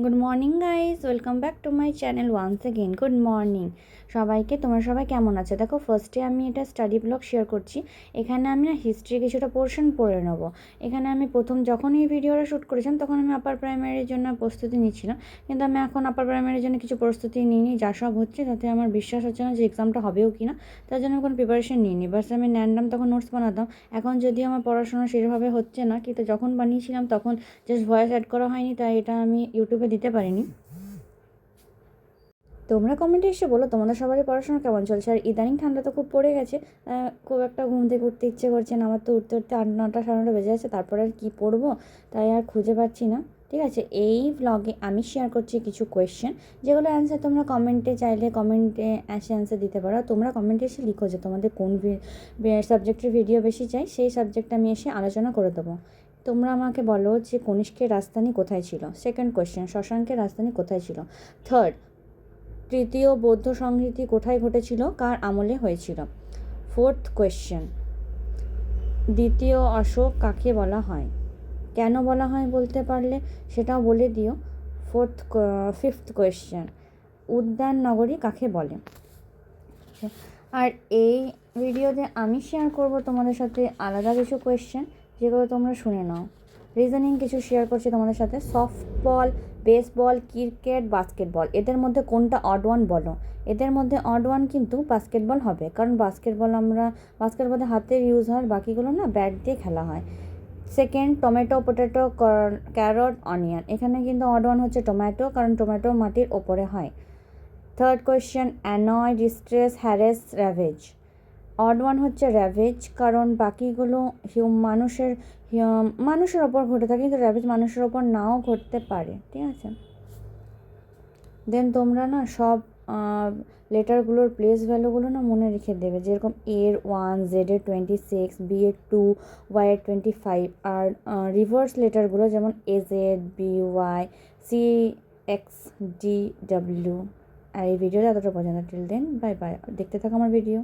Good morning guys, welcome back to my channel once again. Good morning সবাইকে। তোমরা সবাই কেমন আছো? দেখো, ফার্স্টে আমি এটা স্টাডি ব্লগ শেয়ার করছি। এখানে আমি না হিস্ট্রি কিছুটা পোর্শন পড়ে নেবো। এখানে আমি প্রথম যখন এই ভিডিওটা শ্যুট করেছিলাম তখন আমি আপার প্রাইমারির জন্য প্রস্তুতি নিচ্ছিলাম, কিন্তু আমি এখন আপার প্রাইমারির জন্য কিছু প্রস্তুতি নিইনি। যা সব হচ্ছে তাতে আমার বিশ্বাস হচ্ছে না যে এক্সামটা হবেও কি না, তার জন্য কোনো প্রিপারেশন নিইনি। বাস আমি র্যান্ডাম তখন নোটস বানাতাম। এখন যদিও আমার পড়াশোনা সেভাবে হচ্ছে না, কিন্তু যখন বানিয়েছিলাম তখন জাস্ট ভয়েস অ্যাড করা হয়নি, তাই এটা আমি ইউটিউবে দিতে পারিনি। তোমরা কমেন্টে এসে বলো তোমাদের সবারই পড়াশোনা কেমন চলছে। আর ইদানিং ঠান্ডা তো খুব পড়ে গেছে, খুব একটা ঘুম থেকে উঠতে ইচ্ছে করছে না। আমার তো উঠতে উঠতে 8-9টা 9:30 বেজে যাচ্ছে, তারপরে আর কী পড়বো তাই আর খুঁজে পাচ্ছি না। ঠিক আছে, এই ভ্লগে আমি শেয়ার করছি কিছু কোয়েশ্চেন, যেগুলো অ্যান্সার তোমরা কমেন্টে চাইলে কমেন্টে এসে অ্যান্সার দিতে পারো। তোমরা কমেন্টে এসে লিখো যে তোমাদের কোন সাবজেক্টের ভিডিও বেশি চাই, সেই সাবজেক্ট আমি এসে আলোচনা করে দেবো। তোমরা আমাকে বলো যে কনিষ্কের রাজধানী কোথায় ছিল। সেকেন্ড কোয়েশ্চেন, শশাঙ্কের রাজধানী কোথায় ছিল। থার্ড, তৃতীয় বৌদ্ধ সংহতি কোথায় ঘটেছিল, কার আমলে হয়েছিল। ফোর্থ কোয়েশ্চেন, দ্বিতীয় অশোক কাকে বলা হয়, কেন বলা হয় বলতে পারলে সেটাও বলে দিও। ফিফথ কোয়েশ্চেন, উদ্যান নগরী কাকে বলে। আর এই ভিডিওতে আমি শেয়ার করব তোমাদের সাথে আলাদা কিছু কোয়েশ্চেন, যেগুলো তোমরা শুনে নাও। রিজনিং কিছু শেয়ার করছি তোমাদের সাথে। সফটবল, বেসবল, ক্রিকেট, বাস্কেটবল, এদের মধ্যে কোনটা অড ওয়ান বলো। এদের মধ্যে অড ওয়ান কিন্তু বাস্কেটবল হবে, কারণ বাস্কেটবলে হাতের ইউজ হয়, বাকিগুলো না ব্যাট দিয়ে খেলা হয়। Second, tomato, potato, carrot, onion, এখানে কিন্তু অড ওয়ান হচ্ছে টমেটো, কারণ টমেটো মাটির ওপরে হয়। Third question, annoy, distress, harass, ravage, odd one হচ্ছে র্যাভেজ, কারণ বাকিগুলো মানুষের ওপর ঘটে থাকে, কিন্তু র্যাভেজ মানুষের ওপর নাও ঘটতে পারে। ঠিক আছে, দেন তোমরা না সব লেটারগুলোর প্লেস ভ্যালুগুলো না মনে রেখে দেবে, যেরকম এর 1, জেডের 26, বি এর 2, ওয়াইয়ের 25, আর রিভার্স লেটারগুলো যেমন A Z, B Y, C X, D W. আর এই ভিডিওটা এতটা পর্যন্ত। টিল দেন, বাই বাই, দেখতে থাকো আমার ভিডিও।